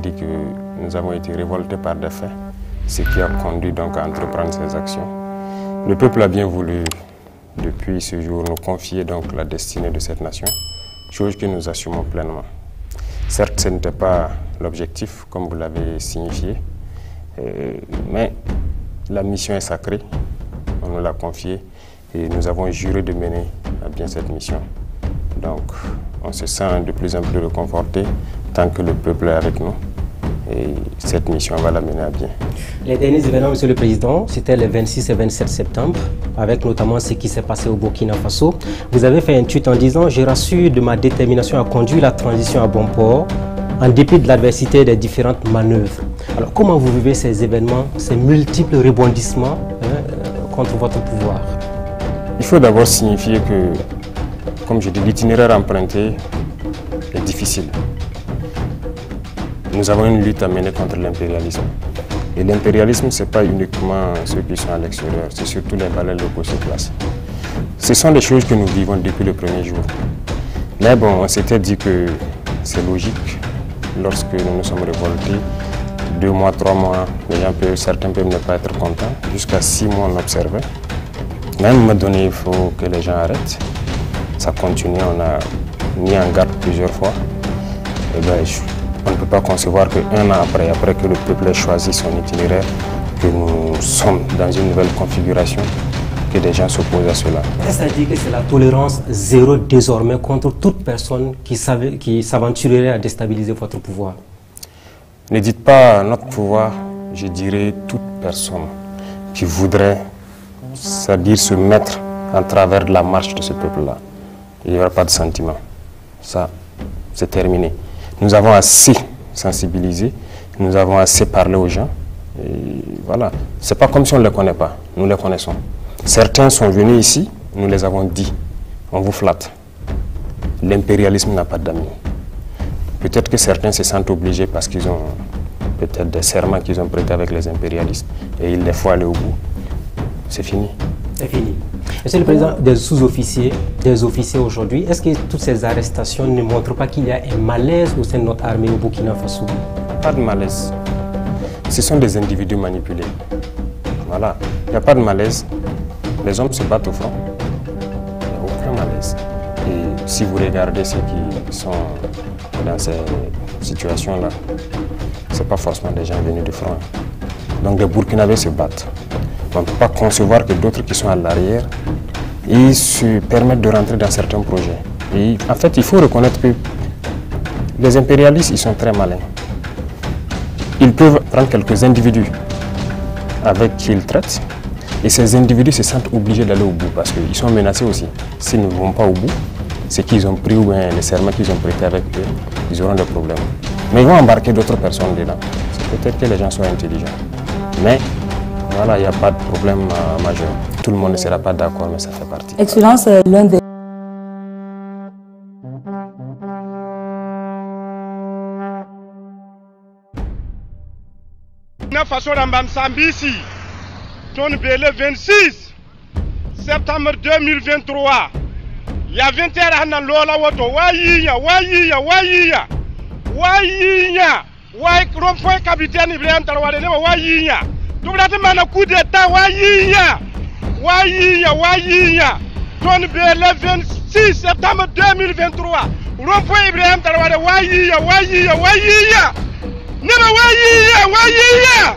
dit que nous avons été révoltés par des faits, ce qui a conduit donc à entreprendre ces actions. Le peuple a bien voulu, depuis ce jour, nous confier donc la destinée de cette nation, chose que nous assumons pleinement. Certes, ce n'était pas l'objectif, comme vous l'avez signifié, mais la mission est sacrée, on nous l'a confiée et nous avons juré de mener à bien cette mission. Donc, on se sent de plus en plus réconforté tant que le peuple est avec nous et cette mission va la mener à bien. Les derniers événements, Monsieur le Président, c'était les 26 et 27 septembre, avec notamment ce qui s'est passé au Burkina Faso. Vous avez fait un tweet en disant « Je rassure de ma détermination à conduire la transition à bon port, en dépit de l'adversité des différentes manœuvres ». Alors, comment vous vivez ces événements, ces multiples rebondissements contre votre pouvoir? Il faut d'abord signifier que, comme je dis, l'itinéraire emprunté est difficile. Nous avons une lutte à mener contre l'impérialisme. Et l'impérialisme, ce n'est pas uniquement ceux qui sont à l'extérieur, c'est surtout les valeurs locaux sur place. Ce sont des choses que nous vivons depuis le premier jour. Mais bon, on s'était dit que c'est logique, lorsque nous nous sommes révoltés, 2 mois, 3 mois, certains peuvent ne pas être contents, jusqu'à 6 mois on observait. Mais à un moment donné, il faut que les gens arrêtent. Ça continue, on a mis en garde plusieurs fois. Et bien, on ne peut pas concevoir qu'un an après que le peuple ait choisi son itinéraire, que nous sommes dans une nouvelle configuration, que des gens s'opposent à cela. Est-ce à dire que c'est la tolérance zéro désormais contre toute personne qui s'aventurerait à déstabiliser votre pouvoir? Ne dites pas notre pouvoir, je dirais toute personne qui voudrait, c'est-à-dire se mettre en travers de la marche de ce peuple-là. Il n'y aura pas de sentiment. Ça, c'est terminé. Nous avons assez sensibilisé, nous avons assez parlé aux gens. Et voilà. Ce n'est pas comme si on ne les connaît pas, nous les connaissons. Certains sont venus ici, nous les avons dit. On vous flatte. L'impérialisme n'a pas d'amis. Peut-être que certains se sentent obligés parce qu'ils ont peut-être des serments qu'ils ont prêtés avec les impérialistes. Et il les faut aller au bout. C'est fini. C'est fini. Monsieur le Président, des sous-officiers, des officiers aujourd'hui, est-ce que toutes ces arrestations ne montrent pas qu'il y a un malaise au sein de notre armée au Burkina Faso? Pas de malaise. Ce sont des individus manipulés. Voilà. Il n'y a pas de malaise. Les hommes se battent au front. Il n'y a aucun malaise. Et si vous regardez ceux qui sont dans ces situations-là, ce n'est pas forcément des gens venus du front. Donc les Burkinabés se battent. On ne peut pas concevoir que d'autres qui sont à l'arrière, ils se permettent de rentrer dans certains projets. Et en fait, il faut reconnaître que les impérialistes, ils sont très malins. Ils peuvent prendre quelques individus avec qui ils traitent, et ces individus se sentent obligés d'aller au bout parce qu'ils sont menacés aussi. S'ils ne vont pas au bout, c'est qu'ils ont pris ou bien les serments qu'ils ont prêtés avec eux, ils auront des problèmes. Mais ils vont embarquer d'autres personnes dedans. C'est peut-être que les gens soient intelligents. Mais voilà, il n'y a pas de problème majeur. Tout le monde ne sera pas d'accord, mais ça fait partie. Excellence, l'un des... Le 26 septembre 2023, il y a 21 ans, Lola Woto, Wayiya, Rompoint capitaine Ibrahim Traoré, Wayiya. Tout le monde a coup d'état, Wayiya. Le 26 septembre 2023, Rompoint Ibrahim Traoré, Wayiya. Nema Wayiya.